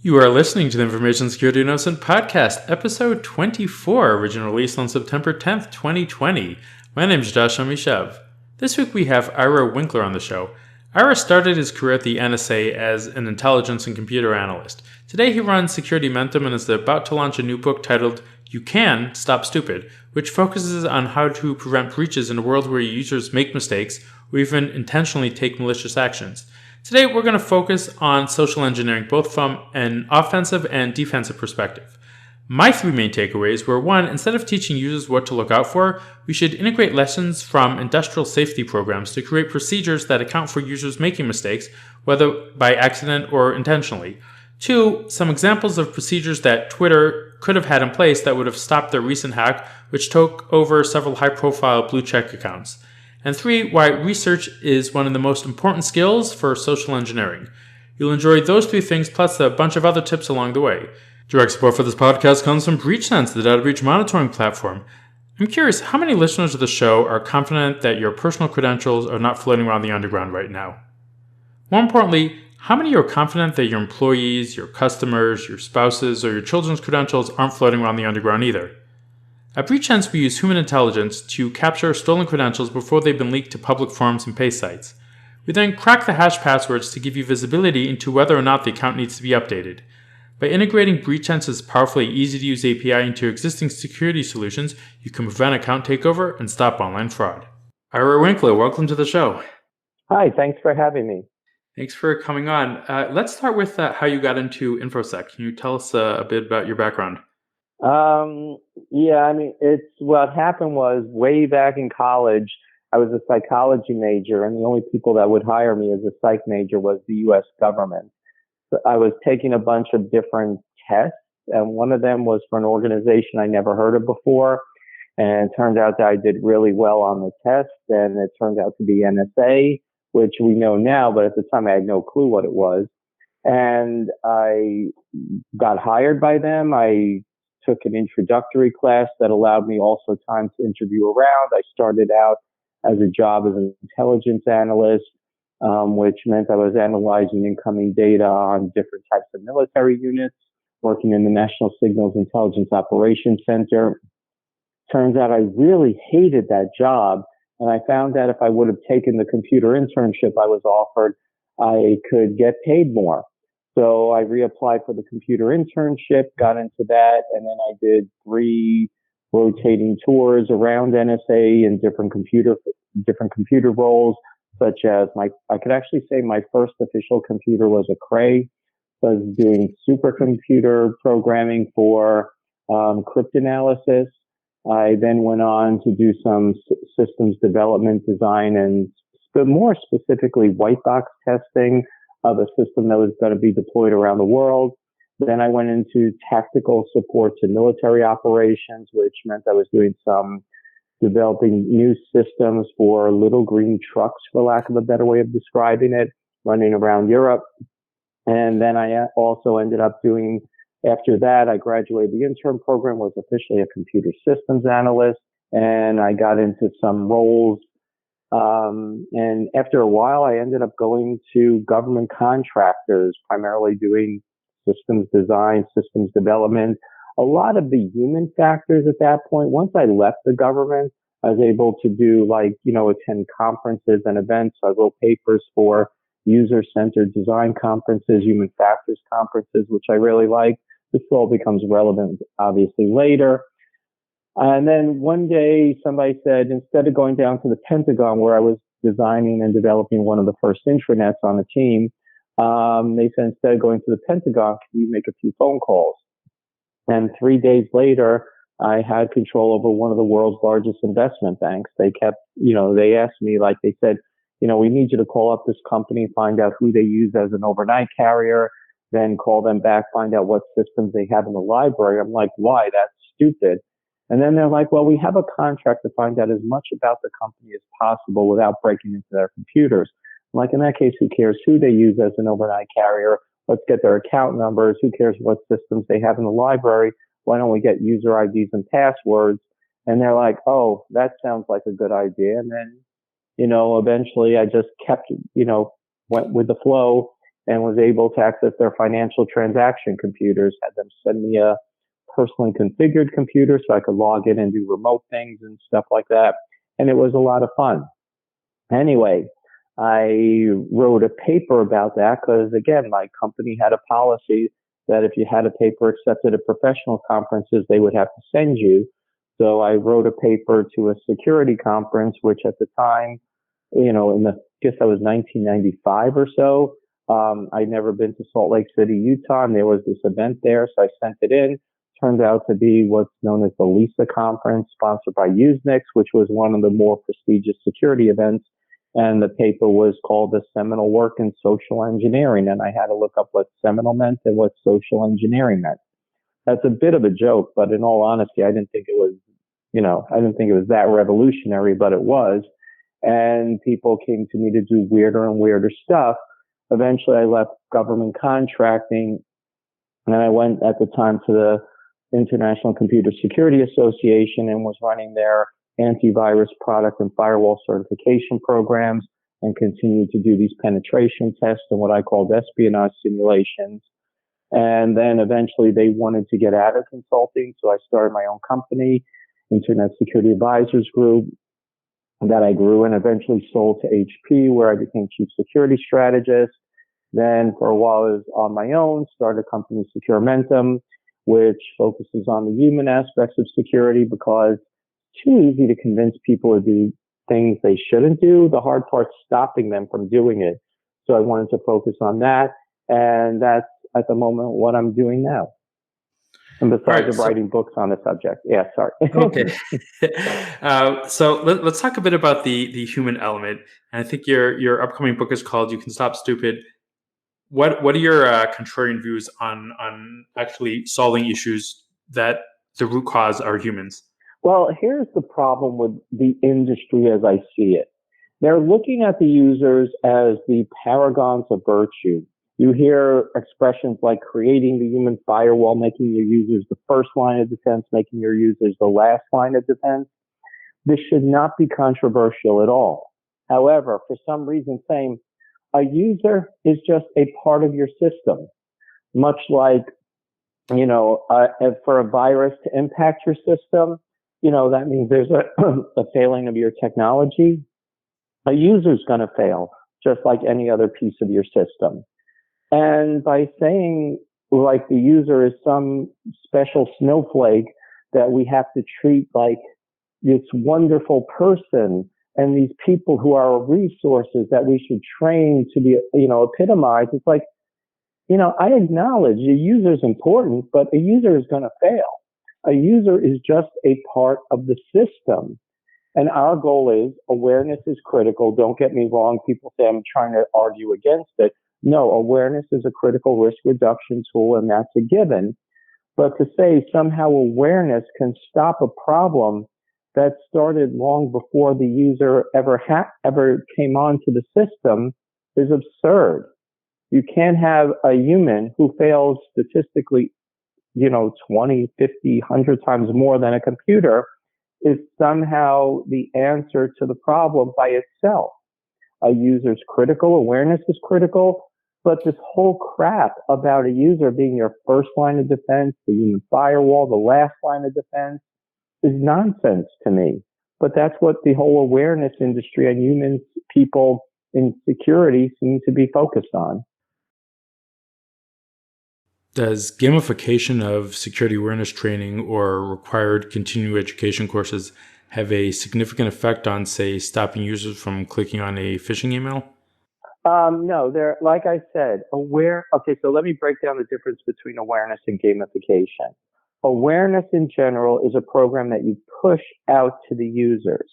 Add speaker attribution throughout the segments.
Speaker 1: You are listening to the Information Security Innocent Podcast, episode 24, originally released on September 10th, 2020. My name is Josh Amishav. This week we have Ira Winkler on the show. Ira started his career at the NSA as an intelligence and computer analyst. Today he runs Security Mentum and is about to launch a new book titled You Can Stop Stupid, which focuses on how to prevent breaches in a world where users make mistakes or even intentionally take malicious actions. Today, we're going to focus on social engineering, both from an offensive and defensive perspective. My three main takeaways were, one, instead of teaching users what to look out for, we should integrate lessons from industrial safety programs to create procedures that account for users making mistakes, whether by accident or intentionally. Two, some examples of procedures that Twitter could have had in place that would have stopped their recent hack, which took over several high-profile blue-check accounts. And three, why research is one of the most important skills for social engineering. You'll enjoy those three things plus a bunch of other tips along the way. Direct support for this podcast comes from BreachSense, the data breach monitoring platform. I'm curious, how many listeners of the show are confident that your personal credentials are not floating around the underground right now? More importantly, how many are confident that your employees, your customers, your spouses, or your children's credentials aren't floating around the underground either? At BreachSense, we use human intelligence to capture stolen credentials before they've been leaked to public forums and paste sites. We then crack the hash passwords to give you visibility into whether or not the account needs to be updated. By integrating BreachSense's powerfully easy-to-use API into existing security solutions, you can prevent account takeover and stop online fraud. Ira Winkler, welcome to the show.
Speaker 2: Hi, thanks for having me.
Speaker 1: Thanks for coming on. Let's start with how you got into InfoSec. Can you tell us a bit about your background?
Speaker 2: What happened was way back in college, I was a psychology major, and the only people that would hire me as a psych major was the U.S. government. So I was taking a bunch of different tests, and one of them was for an organization I never heard of before. And it turned out that I did really well on the test, and it turned out to be NSA, which we know now, but at the time I had no clue what it was. And I got hired by them. I took an introductory class that allowed me also time to interview around. I started out as a job as an intelligence analyst, which meant I was analyzing incoming data on different types of military units, working in the National Signals Intelligence Operations Center. Turns out I really hated that job, and I found that if I would have taken the computer internship I was offered, I could get paid more. So I reapplied for the computer internship, got into that, and then I did 3 rotating tours around NSA in different computer roles, such as I could actually say my first official computer was a Cray. So I was doing supercomputer programming for cryptanalysis. I then went on to do some systems development design and more specifically white box testing of a system that was going to be deployed around the world. Then I went into tactical support to military operations, which meant I was doing some developing new systems for little green trucks, for lack of a better way of describing it, running around Europe. And then I also ended up doing, after that, I graduated the intern program, was officially a computer systems analyst, and I got into some roles. And after a while, I ended up going to government contractors, primarily doing systems design, systems development. A lot of the human factors at that point, once I left the government, I was able to do attend conferences and events. I wrote papers for user-centered design conferences, human factors conferences, which I really liked. This all becomes relevant, obviously, later. And then one day somebody said, instead of going down to the Pentagon where I was designing and developing one of the first intranets on the team, they said, instead of going to the Pentagon, can you make a few phone calls? And 3 days later, I had control over one of the world's largest investment banks. They kept, they asked me, they said, we need you to call up this company, find out who they use as an overnight carrier, then call them back, find out what systems they have in the library. I'm like, why? That's stupid. And then they're like, well, we have a contract to find out as much about the company as possible without breaking into their computers. I'm like, in that case, who cares who they use as an overnight carrier? Let's get their account numbers. Who cares what systems they have in the library? Why don't we get user IDs and passwords? And they're like, oh, that sounds like a good idea. And then, eventually I just kept, went with the flow. and was able to access their financial transaction computers, had them send me a personally configured computer so I could log in and do remote things and stuff like that. And it was a lot of fun. Anyway, I wrote a paper about that because, again, my company had a policy that if you had a paper accepted at professional conferences, they would have to send you. So I wrote a paper to a security conference, which at the time, I guess that was 1995 or so. I'd never been to Salt Lake City, Utah, and there was this event there. So I sent it in. Turned out to be what's known as the LISA conference, sponsored by Usenix, which was one of the more prestigious security events. And the paper was called The Seminal Work in Social Engineering. And I had to look up what seminal meant and what social engineering meant. That's a bit of a joke, but in all honesty, I didn't think it was that revolutionary, but it was. And people came to me to do weirder and weirder stuff. Eventually, I left government contracting, and I went at the time to the International Computer Security Association and was running their antivirus product and firewall certification programs, and continued to do these penetration tests and what I called espionage simulations. And then eventually they wanted to get out of consulting, so I started my own company, Internet Security Advisors Group, that I grew and eventually sold to HP, where I became chief security strategist. Then for a while I was on my own, started a company, Securementum, which focuses on the human aspects of security because it's too easy to convince people to do things they shouldn't do. The hard part's stopping them from doing it. So I wanted to focus on that. And that's at the moment what I'm doing now. And besides writing books on the subject. Yeah, sorry.
Speaker 1: Okay. So let's talk a bit about the human element. And I think your upcoming book is called You Can Stop Stupid. What are your contrarian views on actually solving issues that the root cause are humans?
Speaker 2: Well, here's the problem with the industry as I see it. They're looking at the users as the paragons of virtue. You hear expressions like creating the human firewall, making your users the first line of defense, making your users the last line of defense. This should not be controversial at all. However, for some reason, saying a user is just a part of your system, much like, for a virus to impact your system, that means there's a failing of your technology. A user's going to fail, just like any other piece of your system. And by saying like the user is some special snowflake that we have to treat like this wonderful person and these people who are resources that we should train to be, epitomized, it's like, I acknowledge the user is important, but a user is going to fail. A user is just a part of the system. And our goal is awareness is critical. Don't get me wrong. People say I'm trying to argue against it. No, awareness is a critical risk reduction tool, and that's a given. But to say somehow awareness can stop a problem that started long before the user ever came onto the system is absurd. You can't have a human who fails statistically, 20, 50, 100 times more than a computer is somehow the answer to the problem by itself. A user's critical, awareness is critical, but this whole crap about a user being your first line of defense, the human firewall, the last line of defense, is nonsense to me. But that's what the whole awareness industry and humans, people in security seem to be focused on.
Speaker 1: Does gamification of security awareness training or required continuing education courses have a significant effect on, say, stopping users from clicking on a phishing email?
Speaker 2: No, they're, like I said, Okay, so let me break down the difference between awareness and gamification. Awareness in general is a program that you push out to the users.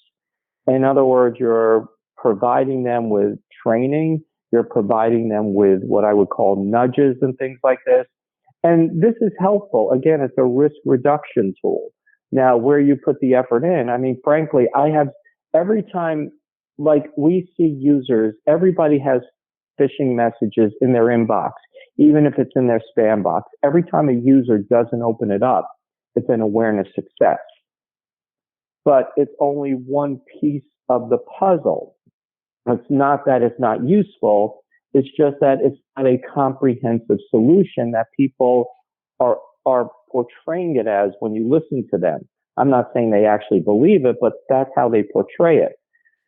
Speaker 2: In other words, you're providing them with training. You're providing them with what I would call nudges and things like this. And this is helpful. Again, it's a risk reduction tool. Now, where you put the effort in, I mean, frankly, every time, like we see users, everybody has phishing messages in their inbox, even if it's in their spam box. Every time a user doesn't open it up, it's an awareness success. But it's only one piece of the puzzle. It's not that it's not useful. It's just that it's not a comprehensive solution that people are portraying it as when you listen to them. I'm not saying they actually believe it, but that's how they portray it.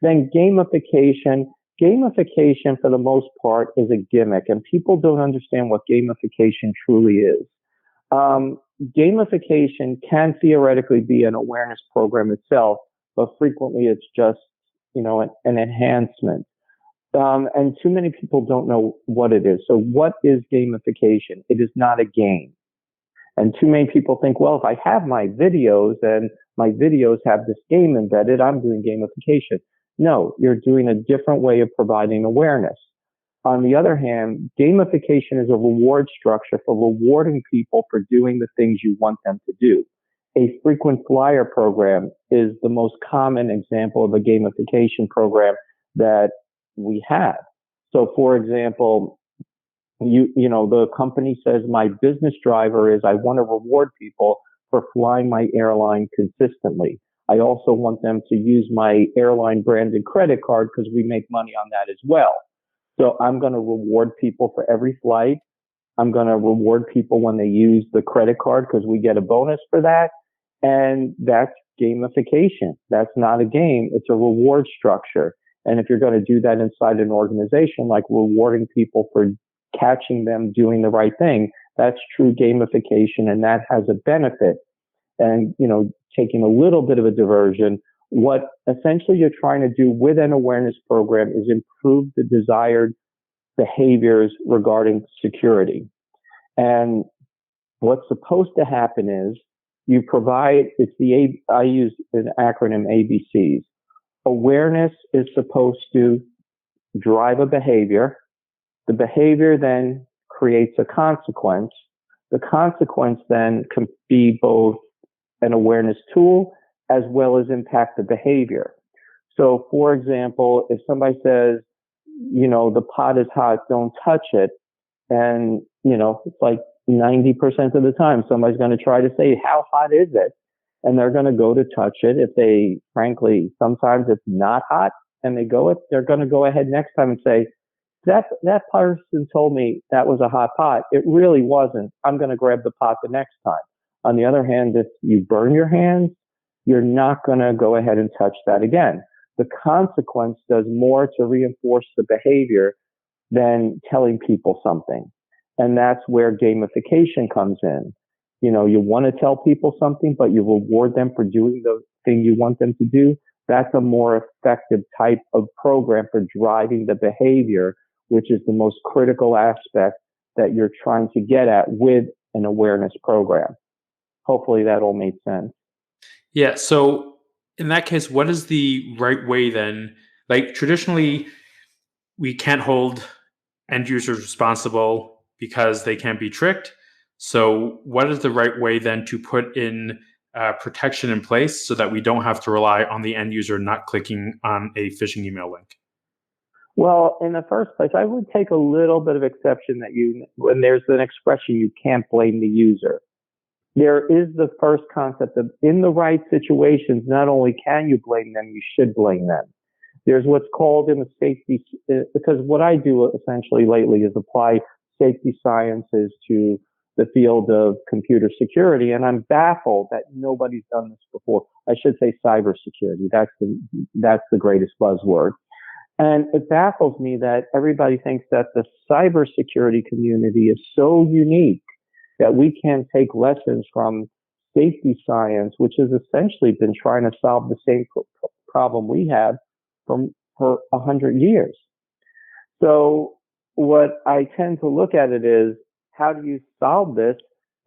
Speaker 2: Then gamification. Gamification, for the most part, is a gimmick, and people don't understand what gamification truly is. Um, Gamification can theoretically be an awareness program itself, but frequently it's just, an enhancement. And too many people don't know what it is. So what is gamification? It is not a game. And too many people think, well, if I have my videos and my videos have this game embedded, I'm doing gamification. No, you're doing a different way of providing awareness. On the other hand, gamification is a reward structure for rewarding people for doing the things you want them to do. A frequent flyer program is the most common example of a gamification program that we have. So, for example, the company says my business driver is I want to reward people for flying my airline consistently. I also want them to use my airline branded credit card because we make money on that as well. So I'm going to reward people for every flight. I'm going to reward people when they use the credit card because we get a bonus for that. And that's gamification. That's not a game. It's a reward structure. And if you're going to do that inside an organization, like rewarding people for catching them doing the right thing, that's true gamification, and that has a benefit. And, taking a little bit of a diversion, what essentially you're trying to do with an awareness program is improve the desired behaviors regarding security. And what's supposed to happen is you provide, I use an acronym ABCs. Awareness is supposed to drive a behavior. The behavior then creates a consequence. The consequence then can be both an awareness tool as well as impact the behavior. So, for example, if somebody says, the pot is hot, don't touch it. And, it's like 90% of the time, somebody's going to try to say, how hot is it? And they're going to go to touch it. If they, frankly, sometimes it's not hot and they're going to go ahead next time and say, that person told me that was a hot pot. It really wasn't. I'm going to grab the pot the next time. On the other hand, if you burn your hands, you're not going to go ahead and touch that again. The consequence does more to reinforce the behavior than telling people something. And that's where gamification comes in. You want to tell people something, but you reward them for doing the thing you want them to do. That's a more effective type of program for driving the behavior, which is the most critical aspect that you're trying to get at with an awareness program. Hopefully that all made sense.
Speaker 1: Yeah. So in that case, what is the right way then? Like traditionally, we can't hold end users responsible because they can't be tricked. So what is the right way then to put in protection in place so that we don't have to rely on the end user not clicking on a phishing email link?
Speaker 2: Well, in the first place, I would take a little bit of exception when there's an expression, you can't blame the user. There is the first concept of in the right situations, not only can you blame them, you should blame them. There's what's called in the safety, because what I do essentially lately is apply safety sciences to the field of computer security, and I'm baffled that nobody's done this before. I should say cybersecurity. That's the greatest buzzword. And it baffles me that everybody thinks that the cybersecurity community is so unique that we can take lessons from safety science, which has essentially been trying to solve the same problem we have for 100 years. So what I tend to look at it is, how do you solve this?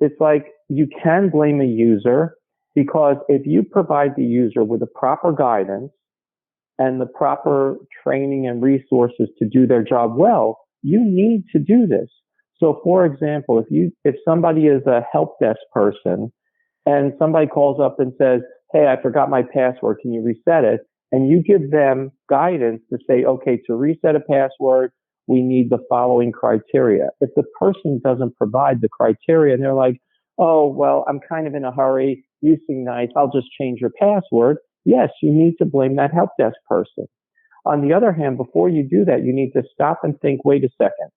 Speaker 2: It's like you can blame a user, because if you provide the user with the proper guidance and the proper training and resources to do their job well, you need to do this. So for example, if somebody is a help desk person and somebody calls up and says, hey, I forgot my password, can you reset it? And you give them guidance to say, okay, to reset a password, we need the following criteria. If the person doesn't provide the criteria and they're like, oh, well, I'm kind of in a hurry, you seem nice, I'll just change your password. Yes, you need to blame that help desk person. On the other hand, before you do that, you need to stop and think, wait a second.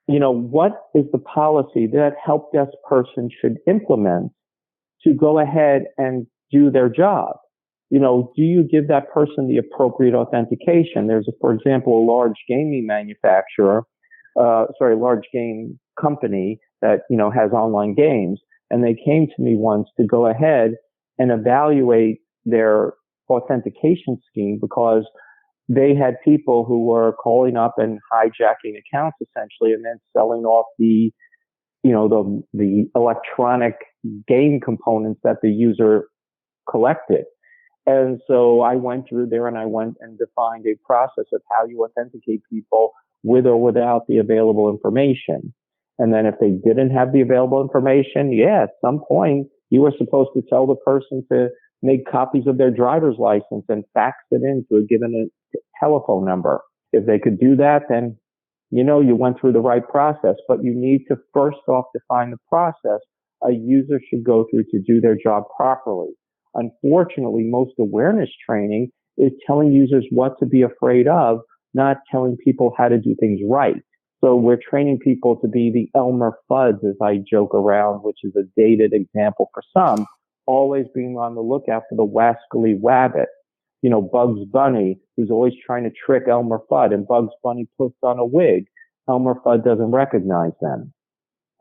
Speaker 2: What is the policy that help desk person should implement to go ahead and do their job? Do you give that person the appropriate authentication? There's, for example, a large gaming manufacturer, large game company that, has online games. And they came to me once to go ahead and evaluate their authentication scheme because they had people who were calling up and hijacking accounts essentially and then selling off the electronic game components that the user collected. And so I went through there and I went and defined a process of how you authenticate people with or without the available information. And then if they didn't have the available information, at some point you were supposed to tell the person to make copies of their driver's license and fax it into a given telephone number. If they could do that, then you went through the right process, but you need to first off define the process a user should go through to do their job properly. Unfortunately, most awareness training is telling users what to be afraid of, not telling people how to do things right. So we're training people to be the Elmer Fudd, as I joke around, which is a dated example for some, always being on the lookout for the wascally wabbit. Bugs Bunny, who's always trying to trick Elmer Fudd, and Bugs Bunny puts on a wig. Elmer Fudd doesn't recognize them.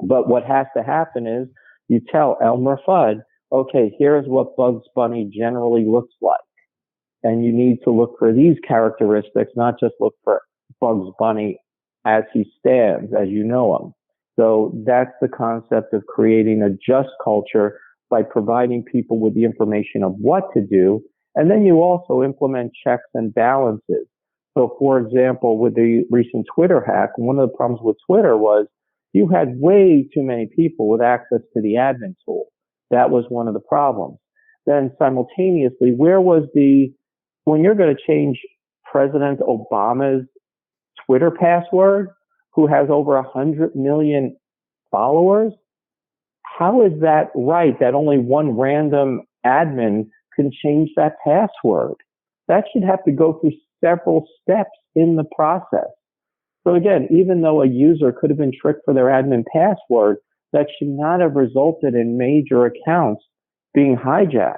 Speaker 2: But what has to happen is you tell Elmer Fudd, okay, here's what Bugs Bunny generally looks like. And you need to look for these characteristics, not just look for Bugs Bunny as he stands, as you know him. So that's the concept of creating a just culture by providing people with the information of what to do. And then you also implement checks and balances. So for example, with the recent Twitter hack, one of the problems with Twitter was you had way too many people with access to the admin tool. That was one of the problems. Then simultaneously, when you're going to change President Obama's Twitter password, who has over 100 million followers, how is that right that only one random admin can change that password? That should have to go through several steps in the process. So again, even though a user could have been tricked for their admin password, that should not have resulted in major accounts being hijacked.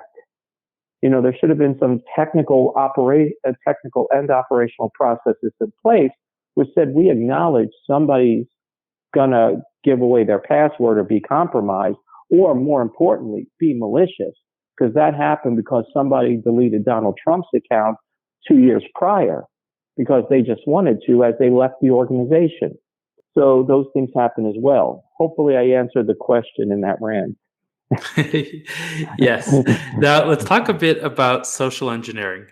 Speaker 2: There should have been some technical and operational processes in place which said we acknowledge somebody's gonna give away their password or be compromised, or more importantly, be malicious, because that happened because somebody deleted Donald Trump's account 2 years prior because they just wanted to as they left the organization. So those things happen as well. Hopefully I answered the question in that rant.
Speaker 1: Yes. Now let's talk a bit about social engineering.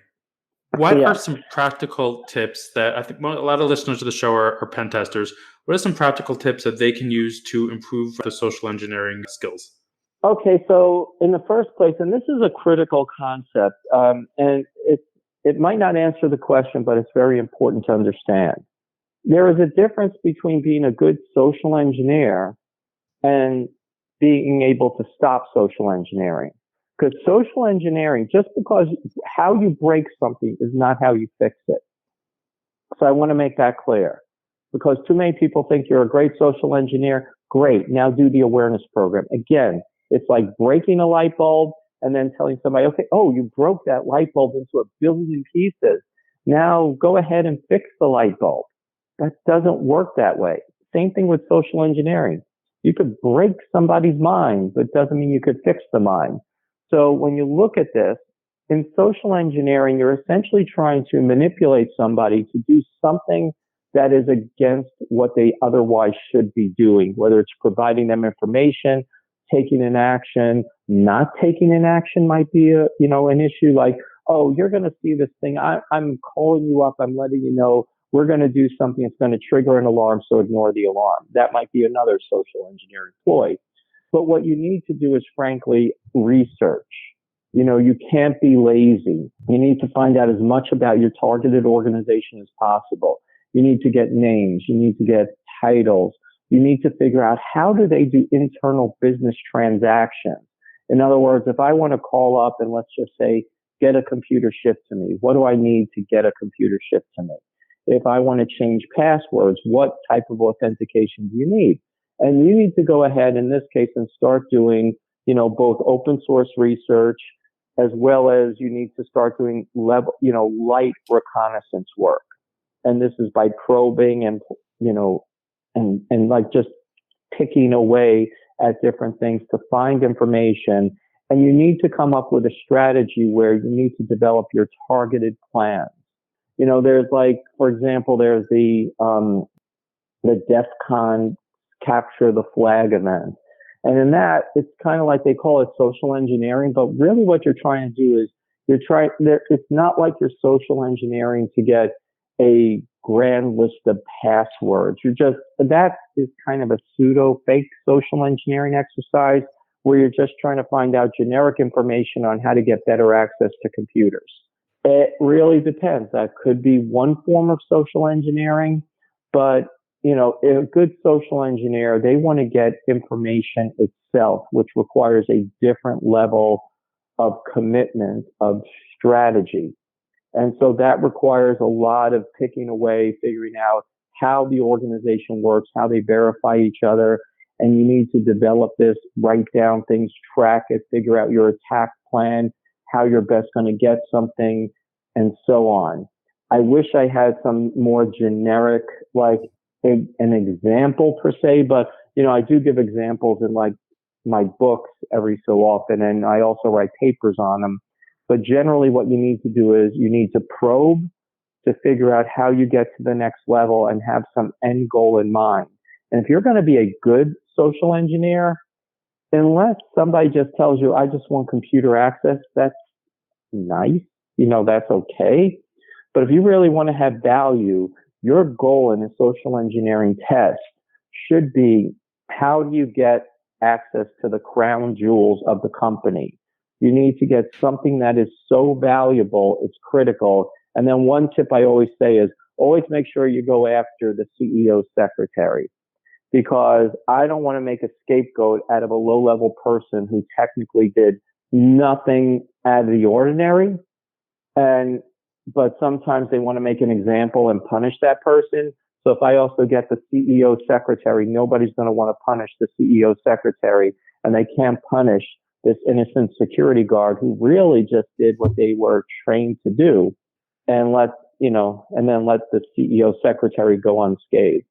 Speaker 1: What are some practical tips that I think a lot of listeners of the show are pen testers? What are some practical tips that they can use to improve their social engineering skills?
Speaker 2: Okay, so in the first place, and this is a critical concept, and it might not answer the question, but it's very important to understand. There is a difference between being a good social engineer and being able to stop social engineering. Because social engineering, just because how you break something is not how you fix it. So I want to make that clear. Because too many people think you're a great social engineer. Great. Now do the awareness program. Again, it's like breaking a light bulb and then telling somebody, okay, oh, you broke that light bulb into a billion pieces. Now go ahead and fix the light bulb. That doesn't work that way. Same thing with social engineering. You could break somebody's mind, but it doesn't mean you could fix the mind. So when you look at this, in social engineering, you're essentially trying to manipulate somebody to do something that is against what they otherwise should be doing, whether it's providing them information, taking an action, not taking an action might be an issue like, oh, you're going to see this thing. I'm calling you up. I'm letting you know we're going to do something that's going to trigger an alarm. So ignore the alarm. That might be another social engineering ploy. But what you need to do is frankly research. You can't be lazy. You need to find out as much about your targeted organization as possible. You need to get names. You need to get titles. You need to figure out how do they do internal business transactions. In other words, if I want to call up and let's just say get a computer shipped to me? What do I need to get a computer shipped to me? If I want to change passwords, what type of authentication do you need? And you need to go ahead in this case and start doing, both open source research as well as you need to start doing light reconnaissance work. And this is by probing and, and like just picking away at different things to find information. And you need to come up with a strategy where you need to develop your targeted plans. There's for example, there's the DEF CON capture the flag event. And in that, it's kind of like they call it social engineering, but really what you're trying to do is it's not like you're social engineering to get a grand list of passwords. That is kind of a pseudo fake social engineering exercise where you're just trying to find out generic information on how to get better access to computers. It really depends. That could be one form of social engineering, but a good social engineer, they want to get information itself, which requires a different level of commitment, of strategy. And so that requires a lot of picking away, figuring out how the organization works, how they verify each other. And you need to develop this, write down things, track it, figure out your attack plan, how you're best going to get something, and so on. I wish I had some more generic, an example per se, but I do give examples in my books every so often, and I also write papers on them. But generally what you need to do is you need to probe to figure out how you get to the next level and have some end goal in mind. And if you're going to be a good social engineer, unless somebody just tells you, I just want computer access, that's nice. That's okay. But if you really want to have value, your goal in a social engineering test should be, how do you get access to the crown jewels of the company? You need to get something that is so valuable, it's critical. And then one tip I always say is always make sure you go after the CEO's secretary, because I don't want to make a scapegoat out of a low-level person who technically did nothing out of the ordinary. But sometimes they want to make an example and punish that person. So if I also get the CEO secretary, nobody's going to want to punish the CEO secretary, and they can't punish this innocent security guard who really just did what they were trained to do, and then let the CEO secretary go unscathed.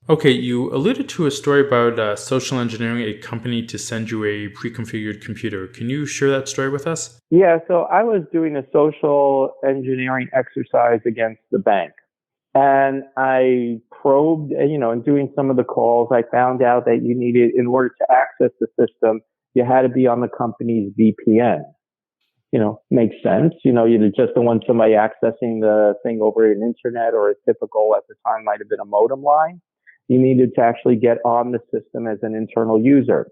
Speaker 1: Okay, you alluded to a story about social engineering a company to send you a pre-configured computer. Can you share that story with us?
Speaker 2: Yeah, so I was doing a social engineering exercise against the bank. And I probed, and doing some of the calls, I found out that you needed, in order to access the system, you had to be on the company's VPN. Makes sense. You just don't want somebody accessing the thing over an internet, or a typical, at the time, might have been a modem line. You needed to actually get on the system as an internal user.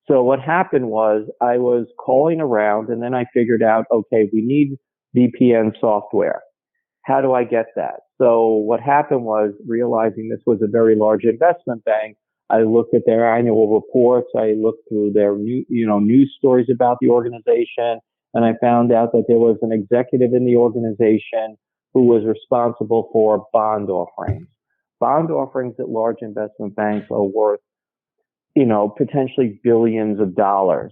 Speaker 2: So what happened was I was calling around, and then I figured out, okay, we need VPN software. How do I get that? So what happened was, realizing this was a very large investment bank, I looked at their annual reports. I looked through their news stories about the organization, and I found out that there was an executive in the organization who was responsible for bond offerings. Bond offerings at large investment banks are worth, potentially billions of dollars.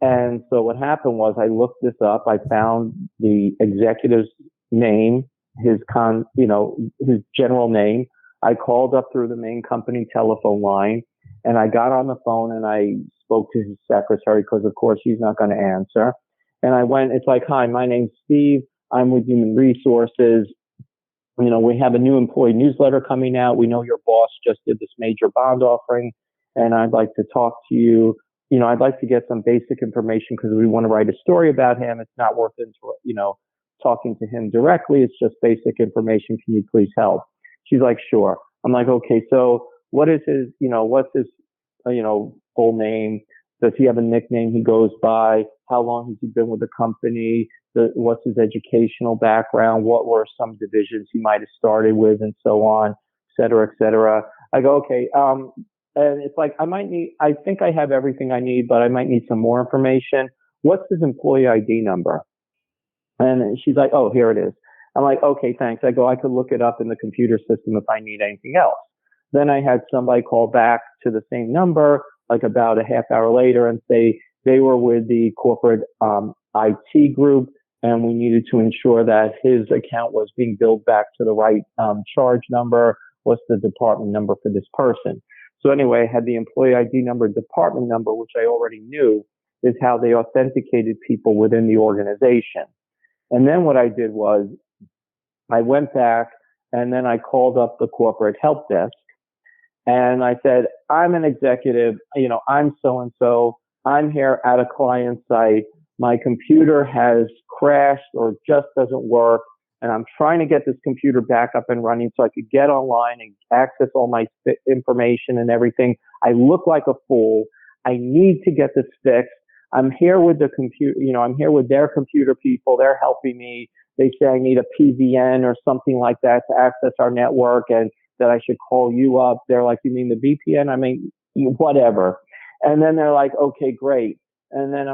Speaker 2: And so what happened was, I looked this up. I found the executive's name, his general name. I called up through the main company telephone line, and I got on the phone and I spoke to his secretary, because of course he's not going to answer. And it's like, hi, my name's Steve. I'm with Human Resources. We have a new employee newsletter coming out. We know your boss just did this major bond offering, and I'd like to talk to you. I'd like to get some basic information because we want to write a story about him. It's not worth talking to him directly. It's just basic information. Can you please help? She's like, sure. I'm like, okay, so what is his, what's his, full name? Does he have a nickname he goes by? How long has he been with the company? What's his educational background? What were some divisions he might have started with, and so on, et cetera, et cetera. I go, okay. And it's like, I think I have everything I need, but I might need some more information. What's his employee ID number? And she's like, oh, here it is. I'm like, okay, thanks. I go, I could look it up in the computer system if I need anything else. Then I had somebody call back to the same number, like about a half hour later, and say they were with the corporate IT group, and we needed to ensure that his account was being billed back to the right charge number. What's the department number for this person? So anyway, I had the employee ID number, department number, which I already knew is how they authenticated people within the organization. And then what I did was I went back and then I called up the corporate help desk and I said, I'm an executive, I'm so and so. I'm here at a client site. My computer has crashed or just doesn't work. And I'm trying to get this computer back up and running so I could get online and access all my information and everything. I look like a fool. I need to get this fixed. I'm here with the computer, I'm here with their computer people. They're helping me. They say I need a PVN or something like that to access our network and that I should call you up. They're like, you mean the VPN? I mean, whatever. And then they're like, okay, great. And then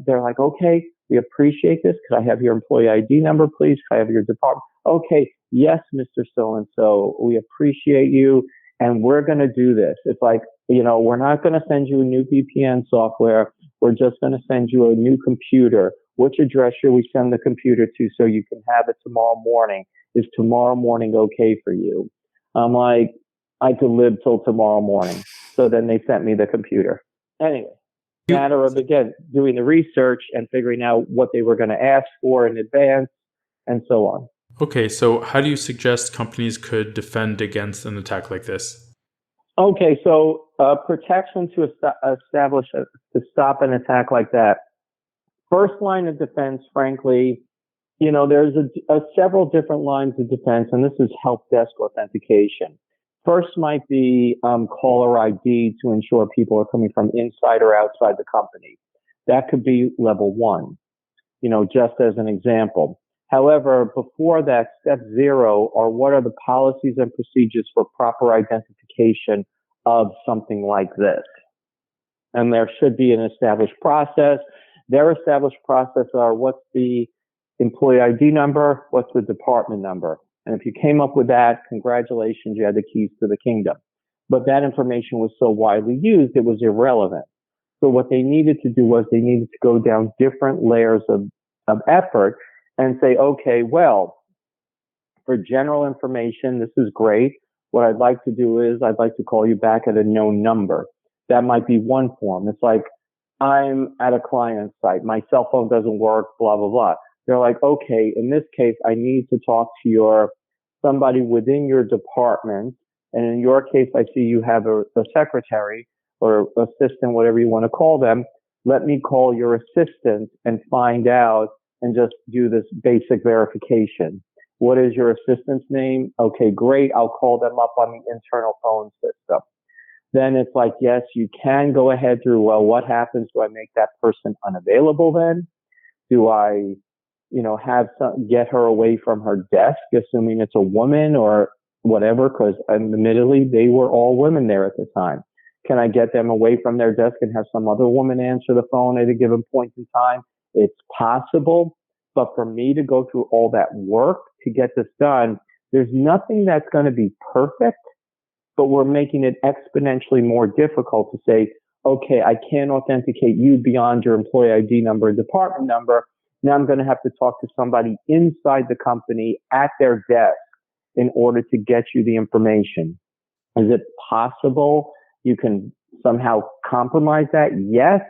Speaker 2: they're like, okay, we appreciate this. Could I have your employee ID number, please? Could I have your department? Okay. Yes, Mr. So-and-so, we appreciate you. And we're going to do this. It's like, we're not going to send you a new VPN software. We're just going to send you a new computer. Which address should we send the computer to so you can have it tomorrow morning? Is tomorrow morning okay for you? I'm like, I could live till tomorrow morning. So then they sent me the computer. Anyway, matter of, again, doing the research and figuring out what they were going to ask for in advance and so on.
Speaker 1: Okay, so how do you suggest companies could defend against an attack like this?
Speaker 2: Okay, so protection to stop an attack like that. First line of defense, frankly, there's several different lines of defense, and this is help desk authentication. First might be caller ID to ensure people are coming from inside or outside the company. That could be level one, just as an example. However, before that, step zero are what are the policies and procedures for proper identification of something like this. And there should be an established process. Their established process are what's the employee ID number, what's the department number. And if you came up with that, congratulations, you had the keys to the kingdom. But that information was so widely used, it was irrelevant. So what they needed to do was they needed to go down different layers of effort and say, okay, well, for general information, this is great. What I'd like to do is I'd like to call you back at a known number. That might be one form. It's like, I'm at a client site. My cell phone doesn't work, blah, blah, blah. They're like, okay, in this case, I need to talk to somebody within your department. And in your case, I see you have a secretary or assistant, whatever you want to call them. Let me call your assistant and find out and just do this basic verification. What is your assistant's name? Okay, great. I'll call them up on the internal phone system. Then it's like, yes, you can go ahead through, well, what happens? Do I make that person unavailable then? Do I, get her away from her desk, assuming it's a woman or whatever? Because admittedly, they were all women there at the time. Can I get them away from their desk and have some other woman answer the phone at a given point in time? It's possible. But for me to go through all that work to get this done, there's nothing that's going to be perfect, but we're making it exponentially more difficult to say, okay, I can't authenticate you beyond your employee ID number and department number. Now I'm going to have to talk to somebody inside the company at their desk in order to get you the information. Is it possible you can somehow compromise that? Yes.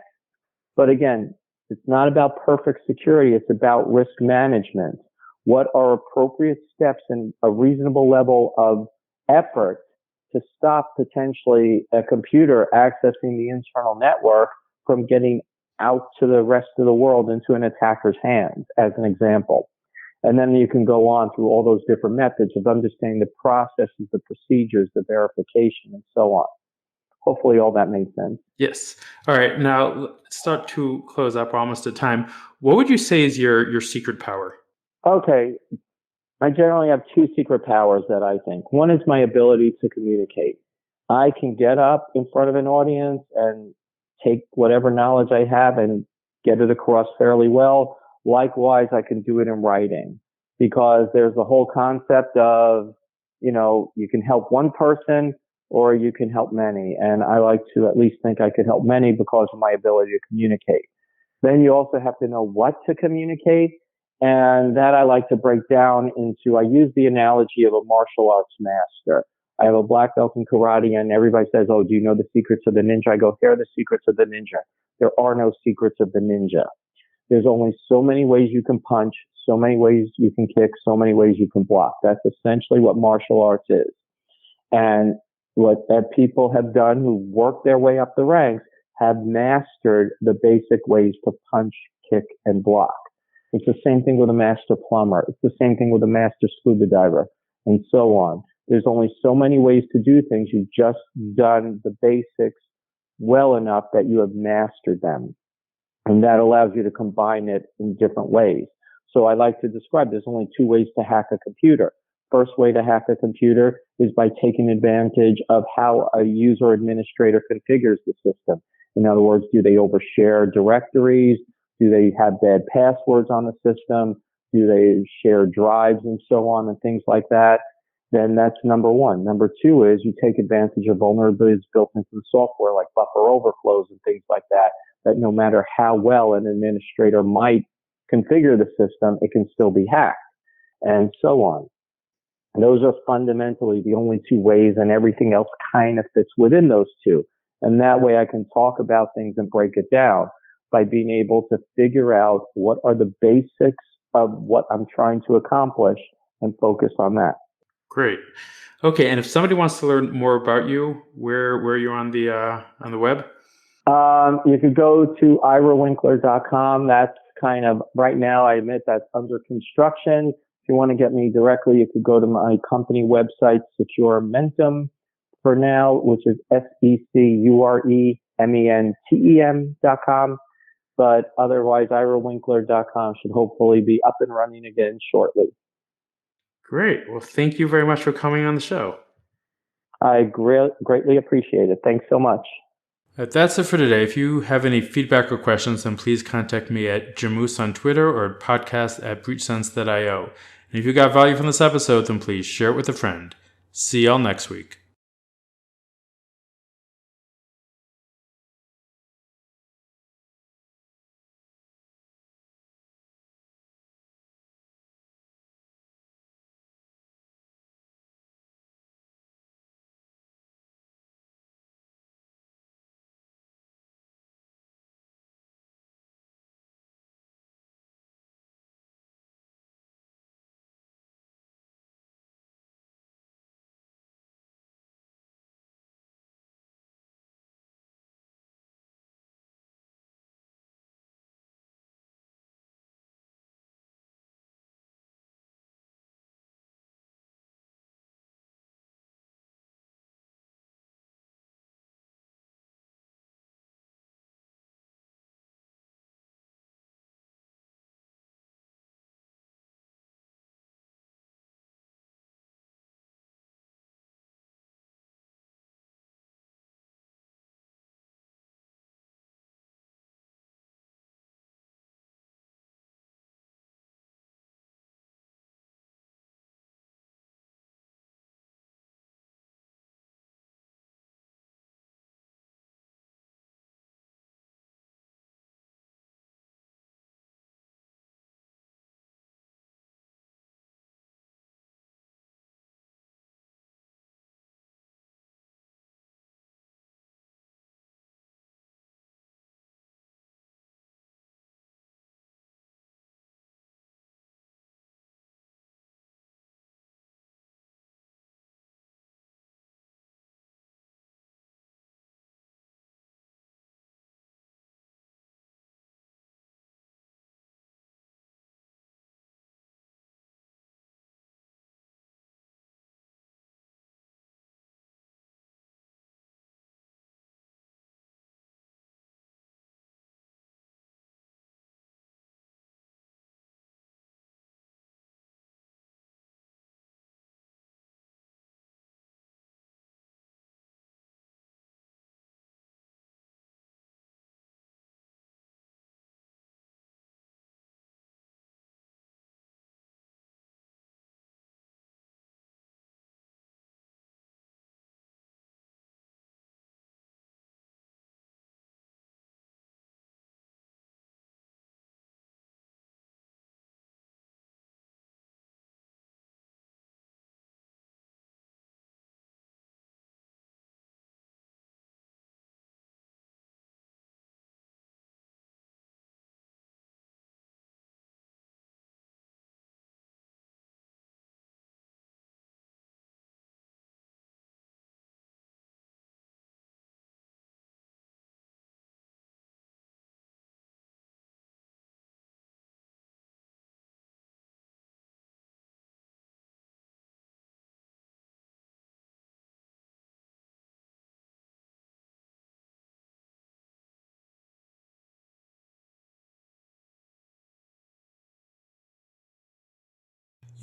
Speaker 2: But again, it's not about perfect security. It's about risk management. What are appropriate steps and a reasonable level of effort to stop potentially a computer accessing the internal network from getting out to the rest of the world into an attacker's hands, as an example. And then you can go on through all those different methods of understanding the processes, the procedures, the verification, and so on. Hopefully all that made sense.
Speaker 1: Yes. All right. Now let's start to close up. We're almost at time. What would you say is your secret power?
Speaker 2: Okay. I generally have two secret powers that I think. One is my ability to communicate. I can get up in front of an audience and take whatever knowledge I have and get it across fairly well. Likewise, I can do it in writing because there's the whole concept of, you can help one person or you can help many. And I like to at least think I could help many because of my ability to communicate. Then you also have to know what to communicate. And that I like to break down into, I use the analogy of a martial arts master. I have a black belt in karate and everybody says, oh, do you know the secrets of the ninja? I go, here are the secrets of the ninja. There are no secrets of the ninja. There's only so many ways you can punch, so many ways you can kick, so many ways you can block. That's essentially what martial arts is. And what that people have done who work their way up the ranks have mastered the basic ways to punch, kick, and block. It's the same thing with a master plumber. It's the same thing with a master scuba diver, and so on. There's only so many ways to do things. You've just done the basics well enough that you have mastered them. And that allows you to combine it in different ways. So I like to describe there's only two ways to hack a computer. First way to hack a computer is by taking advantage of how a user administrator configures the system. In other words, do they overshare directories? Do they have bad passwords on the system? Do they share drives and so on and things like that? Then that's number one. Number two is you take advantage of vulnerabilities built into the software like buffer overflows and things like that, that no matter how well an administrator might configure the system, it can still be hacked and so on. And those are fundamentally the only two ways, and everything else kind of fits within those two. And that way I can talk about things and break it down by being able to figure out what are the basics of what I'm trying to accomplish and focus on that.
Speaker 1: Great. Okay, and if somebody wants to learn more about you, where are you on the web?
Speaker 2: You could go to irawinkler.com. That's kind of right now. I admit that's under construction. If you want to get me directly, you could go to my company website, Securementum, for now, which is SECUREMENTEM.com. But otherwise, irawinkler.com should hopefully be up and running again shortly.
Speaker 1: Great. Well, thank you very much for coming on the show.
Speaker 2: I greatly appreciate it. Thanks so much.
Speaker 1: That's it for today. If you have any feedback or questions, then please contact me at Jamoose on Twitter or podcast@breachsense.io. And if you got value from this episode, then please share it with a friend. See y'all next week.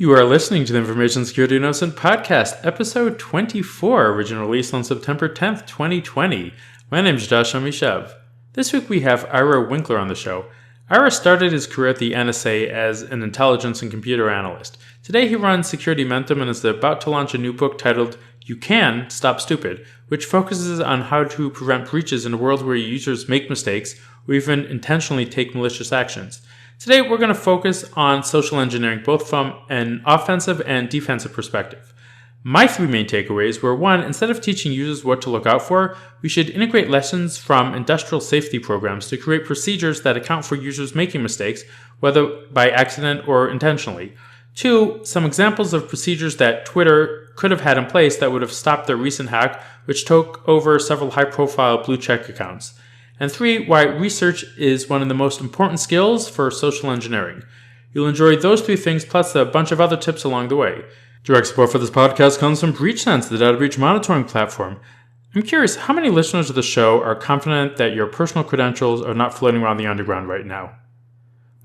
Speaker 1: You are listening to the Information Security Innocent Podcast, episode 24, original release on September 10th, 2020. My name is Josh Amishav. This week we have Ira Winkler on the show. Ira started his career at the NSA as an intelligence and computer analyst. Today he runs Security Momentum and is about to launch a new book titled You Can Stop Stupid, which focuses on how to prevent breaches in a world where users make mistakes or even intentionally take malicious actions. Today we're going to focus on social engineering both from an offensive and defensive perspective. My three main takeaways were: one, instead of teaching users what to look out for, we should integrate lessons from industrial safety programs to create procedures that account for users making mistakes, whether by accident or intentionally. Two, some examples of procedures that Twitter could have had in place that would have stopped their recent hack, which took over several high-profile blue-check accounts. And three, why research is one of the most important skills for social engineering. You'll enjoy those three things plus a bunch of other tips along the way. Direct support for this podcast comes from BreachSense, the data breach monitoring platform. I'm curious, how many listeners of the show are confident that your personal credentials are not floating around the underground right now?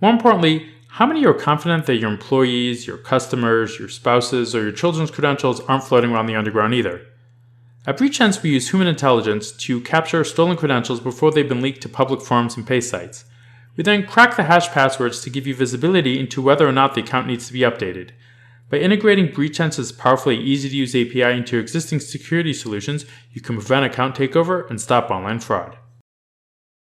Speaker 1: More importantly, how many are confident that your employees, your customers, your spouses, or your children's credentials aren't floating around the underground either? At BreachSense, we use human intelligence to capture stolen credentials before they've been leaked to public forums and paste sites. We then crack the hash passwords to give you visibility into whether or not the account needs to be updated. By integrating BreachSense's powerfully easy-to-use API into existing security solutions, you can prevent account takeover and stop online fraud.